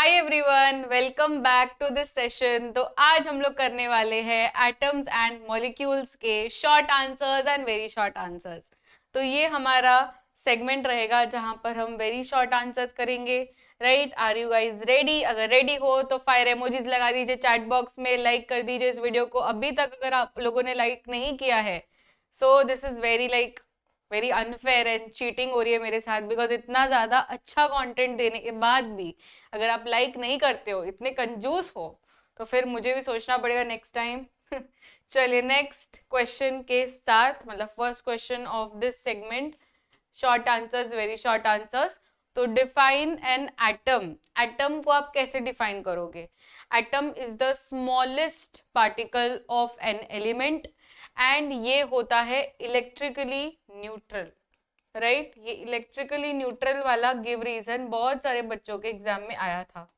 Hi everyone, welcome back to this session. तो आज हम लोग करने वाले हैं एटम्स एंड मॉलिक्यूल्स के short answers and very short answers. तो ये हमारा सेगमेंट रहेगा जहां पर हम वेरी शॉर्ट आंसर्स करेंगे। Right, are you guys ready? अगर रेडी हो तो फायर इमोजीज लगा दीजिए चैट बॉक्स में, लाइक कर दीजिए इस वीडियो को। अभी तक अगर आप लोगों ने लाइक नहीं किया है, so this is very unfair and cheating हो रही है मेरे साथ, बिकॉज इतना ज्यादा अच्छा कंटेंट देने के बाद भी अगर आप लाइक नहीं करते हो, इतने कंजूस हो, तो फिर मुझे भी सोचना पड़ेगा नेक्स्ट टाइम। चलिए नेक्स्ट क्वेश्चन के साथ, मतलब first question of this segment, short answers, very short answers. तो डिफाइन एन एटम। एटम को आप कैसे डिफाइन करोगे? Atom is the smallest particle of an element and ये होता है इलेक्ट्रिकली न्यूट्रल। राइट, ये इलेक्ट्रिकली न्यूट्रल वाला गिव रीजन बहुत सारे बच्चों के एग्जाम में आया था।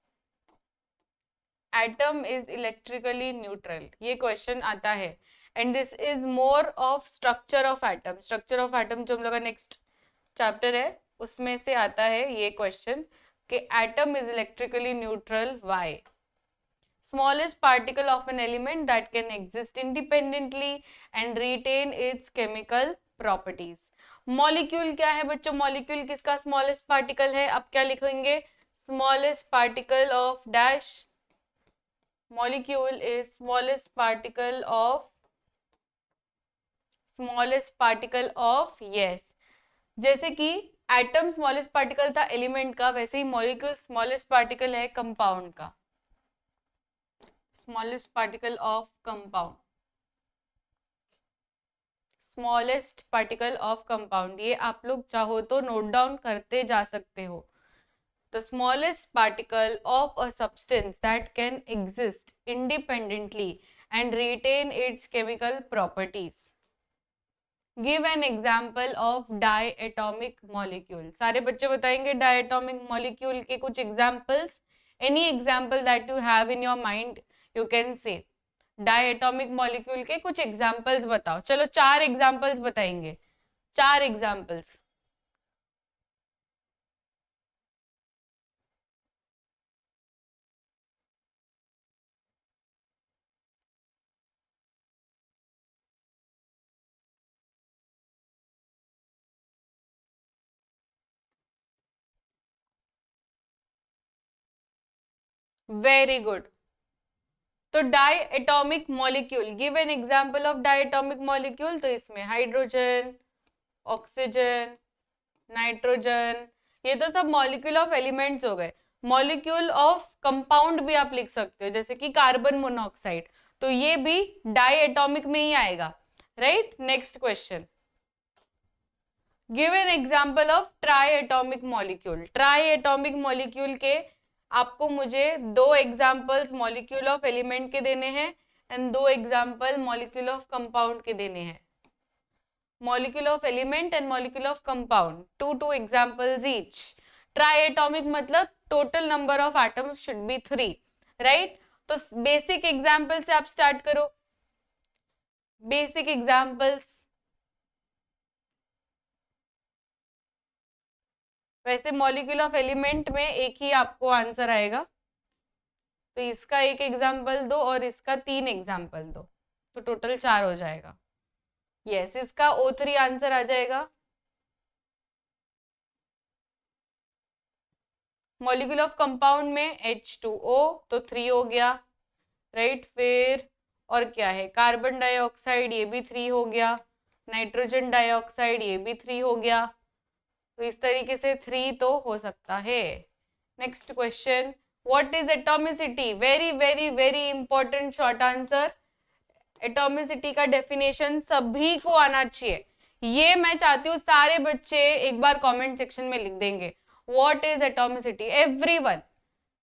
एटम इज इलेक्ट्रिकली न्यूट्रल, ये क्वेश्चन आता है। And this is more of structure of atom. Structure of atom जो हम लोग का नेक्स्ट चैप्टर है उसमें से आता है ये क्वेश्चन कि atom is electrically neutral why? Smallest particle of an element that can exist independently and retain its chemical properties. Molecule क्या है बच्चों? Molecule किसका smallest particle है? अब क्या लिखेंगे? Smallest particle of dash. Molecule is smallest particle of yes. जैसे कि एटम स्मॉलेस्ट पार्टिकल था एलिमेंट का, वैसे ही मॉलिक्यूल स्मॉलेस्ट पार्टिकल है कंपाउंड का। Smallest particle of compound, smallest particle of compound, ये आप लोग चाहो तो नोट डाउन करते जा सकते हो। The smallest particle of a substance that can exist independently and retain its chemical properties. Give an example of diatomic molecule. सारे बच्चे बताएंगे डायएटॉमिक मॉलिक्यूल के कुछ examples. Any example that you have in your mind you can say. Diatomic molecule के कुछ examples बताओ। चलो 4 examples बताएंगे, 4 एग्जाम्पल्स। Very good. तो diatomic molecule, give an example of diatomic molecule. तो इसमें हाइड्रोजन, ऑक्सीजन, नाइट्रोजन, ये तो सब मॉलिक्यूल ऑफ एलिमेंट्स हो गए। मॉलिक्यूल ऑफ कंपाउंड भी आप लिख सकते हो, जैसे कि कार्बन मोनोऑक्साइड, तो ये भी डायएटॉमिक में ही आएगा। Right, next question, give an example of triatomic molecule. Triatomic molecule के आपको मुझे 2 एग्जांपल्स मॉलिक्यूल ऑफ एलिमेंट के देने हैं and 2 example molecule of compound के देने हैं। Molecule of element and molecule of compound, 2 examples each. Triatomic मतलब total number of atoms should be 3। Right, तो बेसिक एग्जांपल से आप स्टार्ट करो। बेसिक एग्जांपल्स, वैसे मॉलिक्यूल ऑफ एलिमेंट में एक ही आपको आंसर आएगा, तो इसका एक एग्जांपल दो और इसका 3 एग्जांपल दो, तो टोटल 4 हो जाएगा। यस, इसका O3 आंसर आ जाएगा। मॉलिक्यूल ऑफ कंपाउंड में H2O, तो 3 हो गया। राइट, फिर और क्या है? कार्बन डाइऑक्साइड, ये भी 3 हो गया। नाइट्रोजन डाइऑक्साइड, ये भी 3 हो गया। तो इस तरीके से 3 तो हो सकता है। Next question, what is atomicity? Very very very important short answer. Atomicity का डेफिनेशन सभी को आना चाहिए। ये मैं चाहती हूँ सारे बच्चे एक बार कमेंट सेक्शन में लिख देंगे व्हाट इज एटॉमिसिटी। एवरीवन,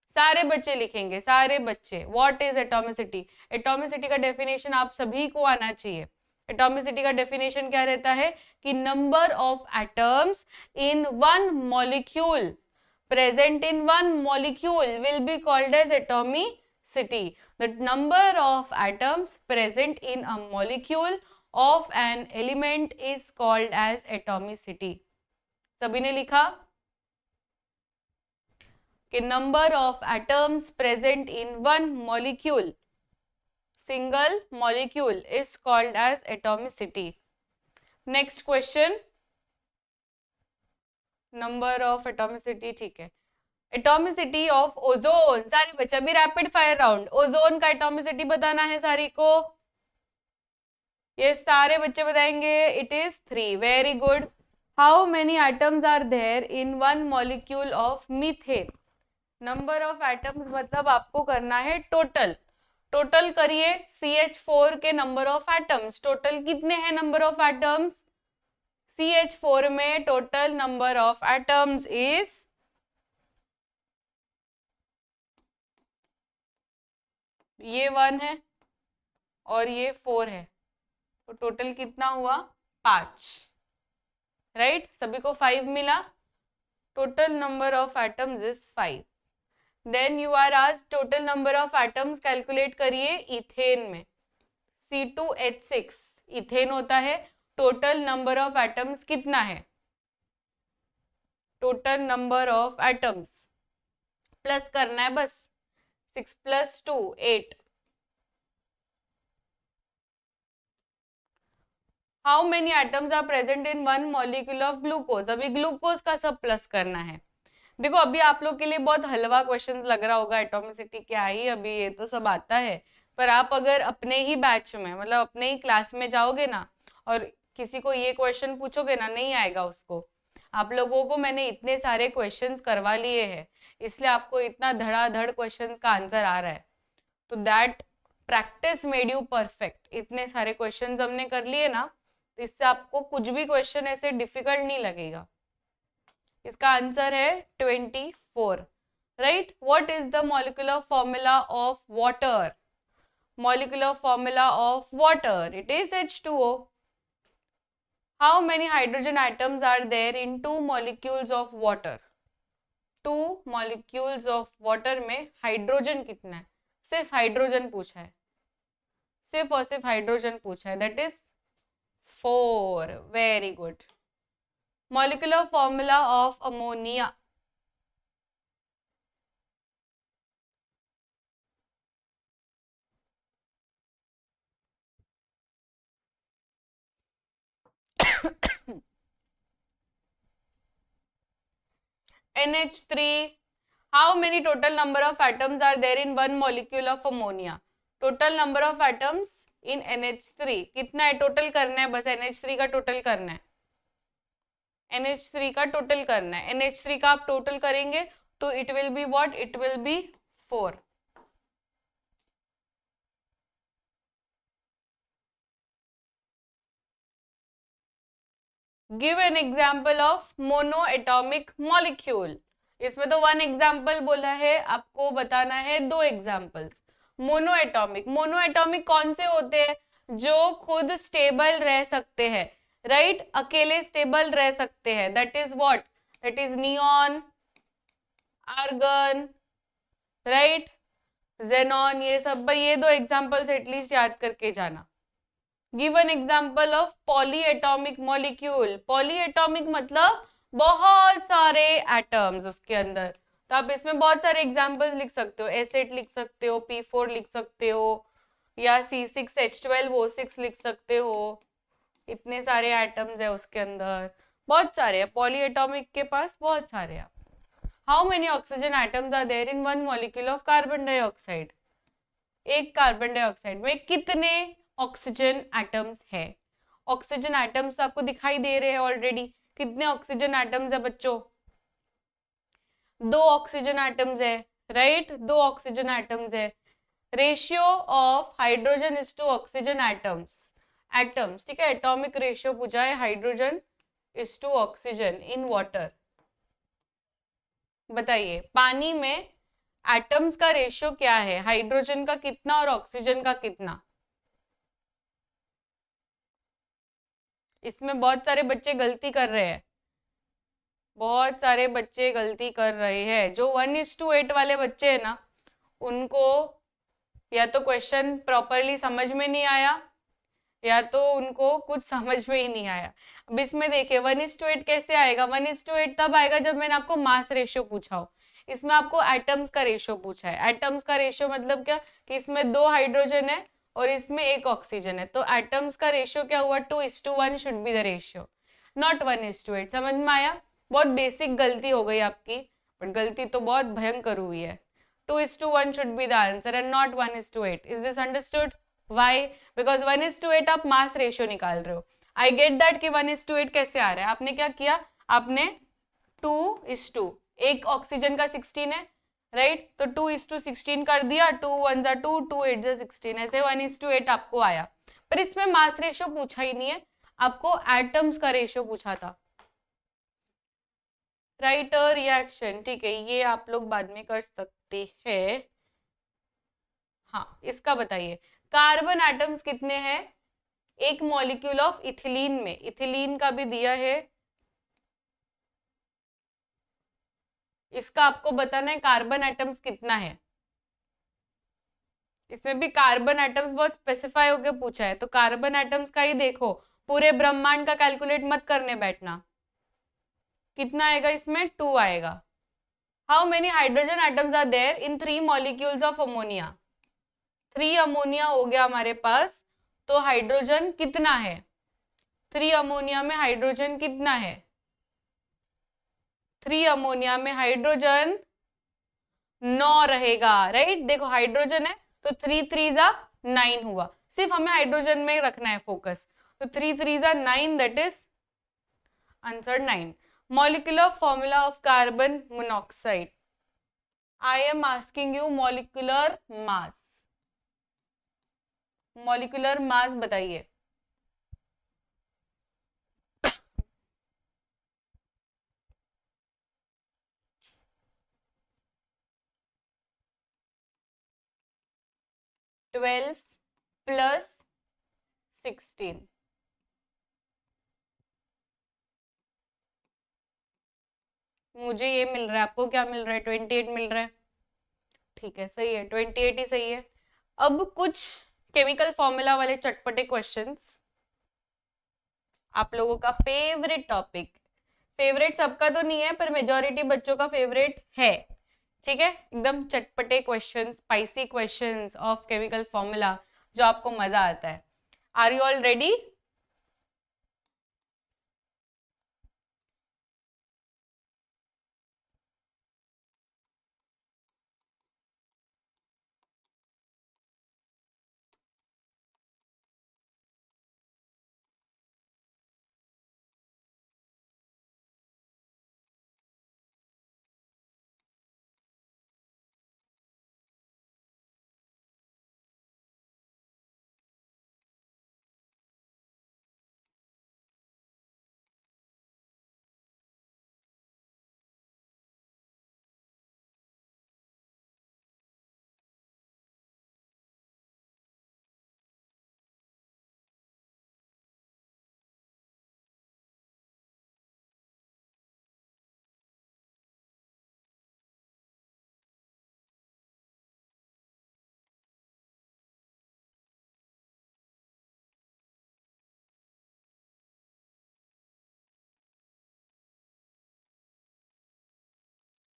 सारे बच्चे लिखेंगे, सारे बच्चे, व्हाट इज एटॉमिसिटी। एटॉमिसिटी का डेफिनेशन आप सभी को आना चाहिए। एटॉमिसिटी का डेफिनेशन क्या रहता है कि number of atoms in one molecule, present in one molecule will be called as atomicity. The number of atoms present in a molecule of an element is called as atomicity. सभी ने लिखा? कि number of atoms present in one molecule, single molecule is called as atomicity. Next question, number of atomicity, ठीक है। Atomicity of ozone, सारे बच्चे अभी rapid fire round, ozone का एटॉमिसिटी बताना है सारी को, ये सारे बच्चे बताएंगे। It is 3, very good. How many atoms are there in one molecule of methane, number of atoms मतलब आपको करना है टोटल, टोटल करिए CH4 के नंबर ऑफ एटम्स, टोटल कितने हैं नंबर ऑफ एटम्स, CH4 में total number of atoms is, ये 1 है और ये 4 है, तो टोटल कितना हुआ 5, राइट, सभी को 5 मिला, total number of atoms is 5। Then you are आज total number of atoms calculate करिए इथेन में, C2H6 इथेन होता है, टोटल नंबर ऑफ एटम्स कितना है, total number of atoms plus करना है बस, 6 + 2 8। How many atoms are present in one molecule of glucose, अभी ग्लूकोज का सब प्लस करना है। देखो अभी आप लोग के लिए बहुत हलवा क्वेश्चंस लग रहा होगा, एटॉमिसिटी क्या ही, अभी ये तो सब आता है, पर आप अगर अपने ही बैच में मतलब अपने ही क्लास में जाओगे ना और किसी को ये क्वेश्चन पूछोगे ना, नहीं आएगा उसको। आप लोगों को मैंने इतने सारे क्वेश्चंस करवा लिए हैं, इसलिए आपको इतना धड़ाधड़ क्वेश्चंस का आंसर आ रहा है, तो that practice made you perfect. इतने सारे क्वेश्चंस हमने कर लिए ना, तो इससे आपको कुछ भी क्वेश्चन ऐसे डिफिकल्ट नहीं लगेगा। इसका आंसर है 24, right. What is the molecular formula of water, molecular formula of water, it is H2O। How many hydrogen atoms are there in 2 molecules of water, 2 molecules of water में hydrogen कितना है, सिर्फ hydrogen पूछा है, सिर्फ और सिर्फ हाइड्रोजन पूछा है, that is 4, very good. Molecular formula of ammonia, NH3। How many total number of atoms are there in one molecule of ammonia, total number of atoms in NH3 कितना है, टोटल करना है बस, NH3 का total करना है, NH3 का total करना है, NH3 का आप टोटल करेंगे तो it will be what, it will be 4। Give an example of mono atomic molecule, इसमें तो 1 एग्जाम्पल बोला है, आपको बताना है 2 examples. Mono atomic, mono atomic कौन से होते हैं, जो खुद स्टेबल रह सकते हैं, राइट, अकेले स्टेबल रह सकते हैं, that is what, that is neon, argon, right, xenon, ये सब। भाई ये 2 एग्जाम्पल्स एटलीस्ट याद करके जाना। Give an example of polyatomic molecule, polyatomic मतलब बहुत सारे एटम्स उसके अंदर, तो आप इसमें बहुत सारे एग्जाम्पल्स लिख सकते हो, S8 लिख सकते हो, P4 लिख सकते हो, या C6H12O6 लिख सकते हो, इतने सारे एटम्स है उसके अंदर, बहुत सारे है पॉलीएटॉमिक के पास, बहुत सारे हैं। How many oxygen atoms are there in one molecule of carbon dioxide, एक कार्बन डाइऑक्साइड में कितने ऑक्सीजन एटम्स है, ऑक्सीजन एटम्स आपको दिखाई दे रहे हैं ऑलरेडी, कितने ऑक्सीजन एटम्स है बच्चों, 2 ऑक्सीजन एटम्स है, राइट, 2 ऑक्सीजन एटम्स है। Ratio of hydrogen is to oxygen atoms, atoms, ठीक है, एटॉमिक रेशियो पूछा है, hydrogen is to oxygen in water. बताइए पानी में एटम्स का रेशियो क्या है, हाइड्रोजन का कितना और ऑक्सीजन का कितना। इसमें बहुत सारे बच्चे गलती कर रहे हैं, बहुत सारे बच्चे गलती कर रहे हैं। जो 1:8 वाले बच्चे हैं ना, उनको या तो क्वेश्चन प्रॉपरली समझ में नहीं आया, या तो उनको कुछ समझ में ही नहीं आया। अब इसमें देखिए 1:8 कैसे आएगा, 1:8 तब आएगा जब मैंने आपको मास रेशियो पूछा हो। इसमें आपको एटम्स का रेशियो पूछा है। एटम्स का रेशियो मतलब क्या कि इसमें 2 हाइड्रोजन है और इसमें 1 ऑक्सीजन है, तो एटम्स का रेशियो क्या हुआ, 2:1 should be the ratio, not 1:8। समझ में आया? बहुत बेसिक गलती हो गई आपकी, बट गलती तो बहुत भयंकर हुई है। 2:1 should be the answer and not 1:8. Is this understood? Why? Because 1:8 आप मास रेशियो निकाल रहे हो। आई गेट दैट कि 1:8 कैसे आ रहा है। आपने क्या किया, आपने 2:2, एक ऑक्सीजन का 16 है, राइट, तो 2:16 कर दिया, 2 1 2, 2 8 16, ऐसे 1:8 आपको आया। पर इसमें मास रेशियो पूछा ही नहीं है, आपको एटम्स का रेशियो पूछा था। राइट, रिएक्शन, ठीक है, ये आप लोग बाद में कर सकते हैं। हाँ, इसका बताइए, कार्बन एटम्स कितने हैं एक मॉलिक्यूल ऑफ इथिलीन में? इथिलीन का भी दिया है, इसका आपको बताना है कार्बन एटम्स कितना है। इसमें भी कार्बन एटम्स बहुत स्पेसिफाई होकर पूछा है, तो कार्बन एटम्स का ही देखो, पूरे ब्रह्मांड का कैलकुलेट मत करने बैठना। कितना आएगा इसमें, 2 आएगा। How many hydrogen atoms are there in 3 molecules of ammonia? 3 ammonia हो गया हमारे पास, तो हाइड्रोजन कितना है? 3 अमोनिया में हाइड्रोजन कितना है? 3 अमोनिया में हाइड्रोजन 9 रहेगा, राइट। देखो हाइड्रोजन है तो 3 3 9 हुआ, सिर्फ हमें हाइड्रोजन में रखना है फोकस, तो 3 3 9, that is answer 9। Molecular formula of carbon monoxide, I am asking you molecular mass, molecular mass बताइए। ट्वेल्व प्लस 16, मुझे ये मिल रहा है, आपको क्या मिल रहा है, 28 मिल रहा है। ठीक है, सही है, 28 ही सही है। अब कुछ केमिकल फॉर्मूला वाले चटपटे क्वेश्चंस, आप लोगों का फेवरेट टॉपिक, फेवरेट सबका तो नहीं है पर मेजोरिटी बच्चों का फेवरेट है, ठीक है, एकदम चटपटे questions, spicy questions of chemical formula, जो आपको मजा आता है। Are you all ready?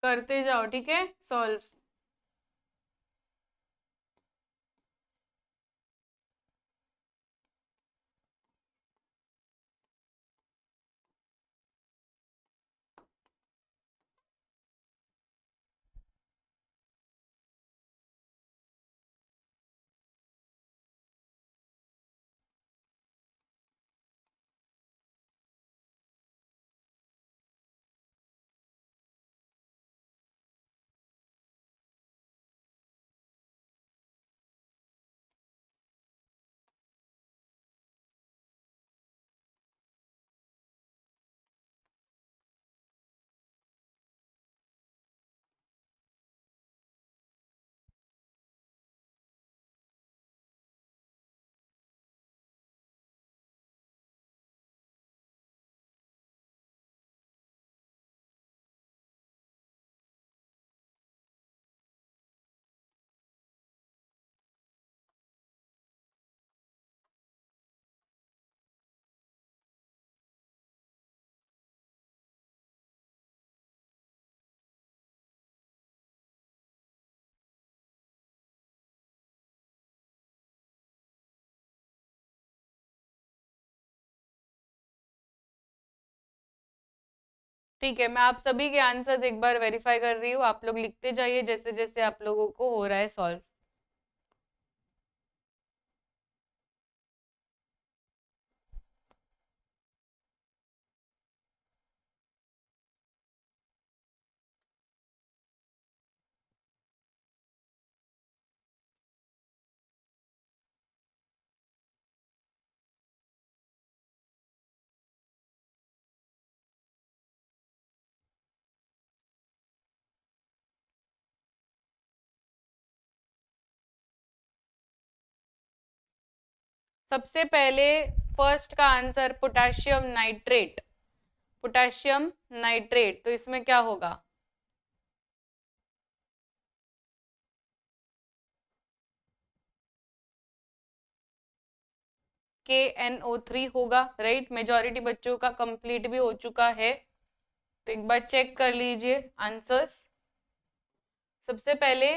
करते जाओ, ठीक है, सॉल्व। ठीक है, मैं आप सभी के आंसर्स एक बार वेरीफाई कर रही हूँ, आप लोग लिखते जाइए जैसे जैसे आप लोगों को हो रहा है सॉल्व। सबसे पहले फर्स्ट का answer potassium nitrate, potassium nitrate, तो इसमें क्या होगा? KNO3 होगा, राइट। मेजॉरिटी बच्चों का कंप्लीट भी हो चुका है, तो एक बार चेक कर लीजिए आंसर्स। सबसे पहले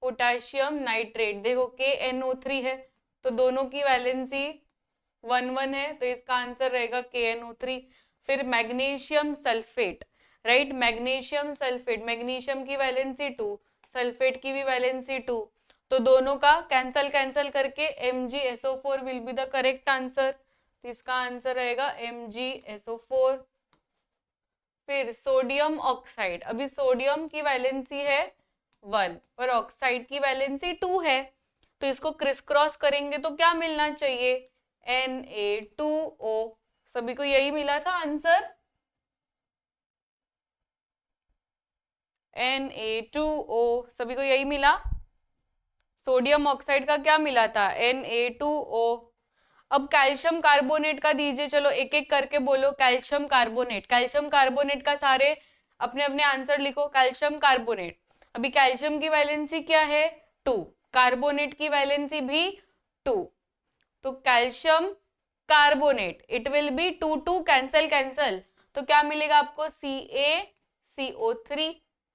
पोटेशियम नाइट्रेट, देखो KNO3 है, तो दोनों की वैलेंसी 1 1 है, तो इसका आंसर रहेगा KNO3। फिर magnesium sulphate, right, magnesium sulphate, magnesium की वैलेंसी 2, सल्फेट की भी वैलेंसी 2, तो दोनों का कैंसल कैंसल करके MgSO4 will be the correct answer, तो इसका आंसर रहेगा MgSO4। फिर सोडियम ऑक्साइड, अभी सोडियम की वैलेंसी है 1 और ऑक्साइड की वैलेंसी 2 है, तो इसको क्रिस क्रॉस करेंगे तो क्या मिलना चाहिए? Na2O। सभी को यही मिला था आंसर, Na2O, सभी को यही मिला। सोडियम ऑक्साइड का क्या मिला था? Na2O। अब कैल्शियम कार्बोनेट का दीजिए, चलो एक एक करके बोलो। कैल्शियम कार्बोनेट, कैल्शियम कार्बोनेट का सारे अपने अपने आंसर लिखो। कैल्शियम कार्बोनेट, अभी कैल्शियम की वैलेंसी क्या है? 2, कार्बोनेट की वैलेंसी भी 2, तो calcium carbonate it will be 2 2 cancel cancel, तो क्या मिलेगा आपको? CaCO3,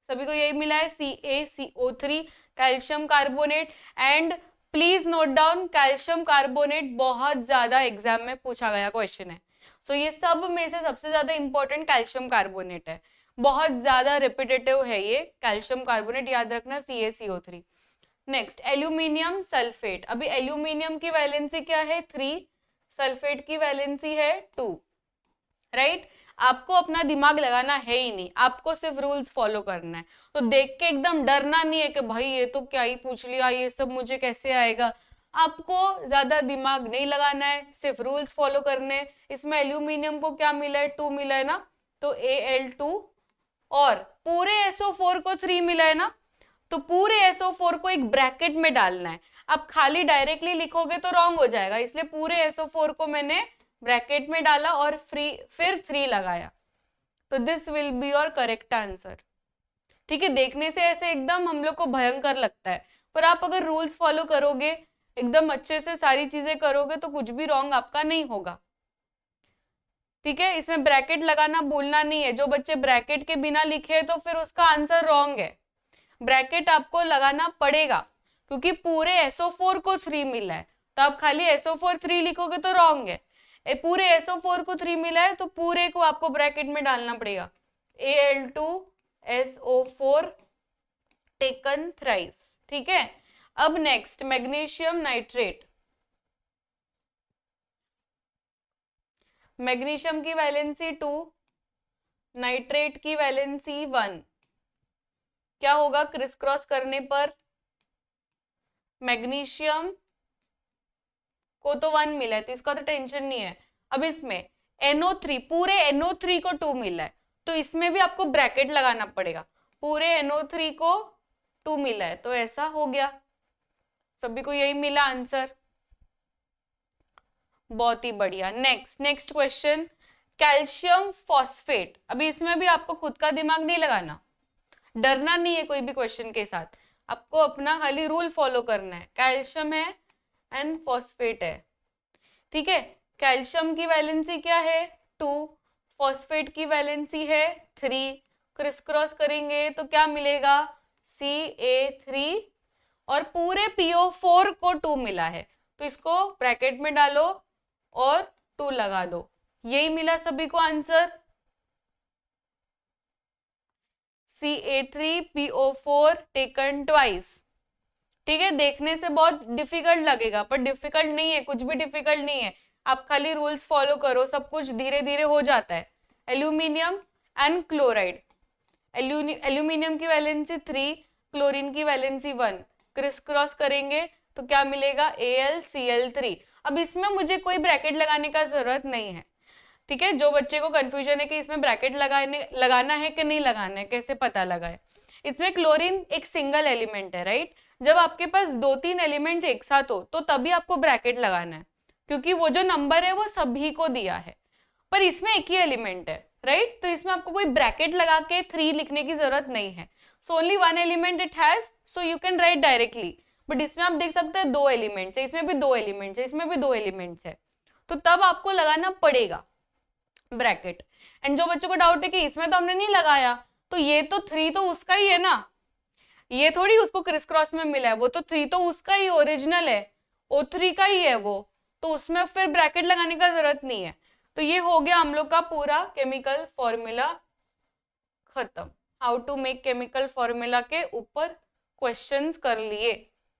सभी को यही मिला है CaCO3, calcium carbonate. And please note down, calcium carbonate बहुत ज्यादा एग्जाम में पूछा गया क्वेश्चन है, सो ये सब में से सबसे ज्यादा इंपॉर्टेंट कैल्शियम कार्बोनेट है, बहुत ज्यादा रिपीटेटिव है ये कैल्शियम कार्बोनेट, याद रखना CaCO3। नेक्स्ट एल्यूमिनियम सल्फेट, अभी एल्यूमिनियम की वैलेंसी क्या है? 3, सल्फेट की वैलेंसी है 2, राइट। आपको अपना दिमाग लगाना है ही नहीं, आपको सिर्फ रूल्स फॉलो करना है, तो देख के एकदम डरना नहीं है कि भाई ये तो क्या ही पूछ लिया, ये सब मुझे कैसे आएगा। आपको ज्यादा दिमाग नहीं लगाना है, सिर्फ रूल्स फॉलो करने हैं। इसमें एल्यूमिनियम को क्या मिला है? 2 मिला है ना, तो Al2, और पूरे SO4 को 3 मिला है ना, तो पूरे SO4 को एक ब्रैकेट में डालना है। आप खाली डायरेक्टली लिखोगे तो रॉन्ग हो जाएगा, इसलिए पूरे SO4 को मैंने ब्रैकेट में डाला और फिर 3 लगाया, तो this will be your correct answer. ठीक है, देखने से ऐसे एकदम हम लोग को भयंकर लगता है, पर आप अगर रूल्स फॉलो करोगे, एकदम अच्छे से सारी चीजें करोगे, तो कुछ भी रॉन्ग आपका नहीं होगा। ठीक है, इसमें ब्रैकेट लगाना भूलना नहीं है, जो बच्चे ब्रैकेट के बिना लिखे तो फिर उसका आंसर रॉन्ग है। ब्रैकेट आपको लगाना पड़ेगा, क्योंकि पूरे SO4 को 3 मिला है, तो आप खाली SO4 3 लिखोगे तो रॉन्ग है। पूरे SO4 को 3 मिला है, तो पूरे को आपको ब्रैकेट में डालना पड़ेगा। Al2SO4 taken thrice. ठीक है, अब नेक्स्ट मैग्नीशियम नाइट्रेट, मैग्नीशियम की वैलेंसी 2, नाइट्रेट की वैलेंसी 1, क्या होगा क्रिस क्रॉस करने पर? मैग्नीशियम को तो 1 मिला है, तो इसका तो टेंशन नहीं है। अब इसमें NO3, पूरे NO3 को 2 मिला है, तो इसमें भी आपको ब्रैकेट लगाना पड़ेगा। पूरे NO3 को 2 मिला है, तो ऐसा हो गया, सभी को यही मिला आंसर। बहुत ही बढ़िया। नेक्स्ट क्वेश्चन, कैल्शियम फॉस्फेट, अभी इसमें भी आपको खुद का दिमाग नहीं लगाना, डरना नहीं है कोई भी क्वेश्चन के साथ, आपको अपना खाली रूल फॉलो करना है। कैल्शियम है एंड फॉस्फेट है, ठीक है। कैल्शियम की वैलेंसी क्या है? 2, फॉस्फेट की वैलेंसी है 3, क्रिस क्रॉस करेंगे तो क्या मिलेगा? Ca3, और पूरे PO4 को 2 मिला है, तो इसको ब्रैकेट में डालो और 2 लगा दो, यही मिला सभी को आंसर। CA3PO4 taken twice. ठीक है, देखने से बहुत डिफिकल्ट लगेगा पर डिफिकल्ट नहीं है, कुछ भी डिफिकल्ट नहीं है, आप खाली रूल्स फॉलो करो, सब कुछ धीरे धीरे हो जाता है। एल्यूमिनियम एंड क्लोराइड, एल्यूमिनियम की वैलेंसी 3, क्लोरीन की वैलेंसी 1, क्रिस क्रॉस करेंगे तो क्या मिलेगा, AlCl3। अब इसमें मुझे कोई ब्रैकेट लगाने का जरूरत नहीं है, ठीक है। जो बच्चे को कंफ्यूजन है कि इसमें ब्रैकेट लगाना है कि नहीं लगाना है, कैसे पता लगाए, इसमें क्लोरीन एक सिंगल एलिमेंट है, राइट। जब आपके पास 2-3 एलिमेंट्स एक साथ हो तो तभी आपको ब्रैकेट लगाना है, क्योंकि वो जो नंबर है वो सभी को दिया है, पर इसमें एक ही एलिमेंट है, राइट। तो इसमें आपको कोई ब्रैकेट लगा के 3 लिखने की जरूरत नहीं है। So only 1 element it has, so you can write directly. But इसमें आप देख सकते हैं 2 एलिमेंट्स है, इसमें भी 2 एलिमेंट्स है, इसमें भी 2 एलिमेंट्स है, तो तब आपको लगाना पड़ेगा ब्रैकेट। एंड जो बच्चों को डाउट है कि इसमें तो हमने नहीं लगाया, तो ये तो 3 तो उसका ही है ना, ये थोड़ी उसको क्रिस क्रॉस में मिला है, वो तो 3 तो उसका ही ओरिजिनल है, O3 का ही है वो, तो उसमें फिर ब्रैकेट लगाने का जरूरत नहीं है। तो ये हो गया हम लोग का पूरा केमिकल फॉर्मूला खत्म। How to make chemical formula के ऊपर क्वेश्चंस कर लिए।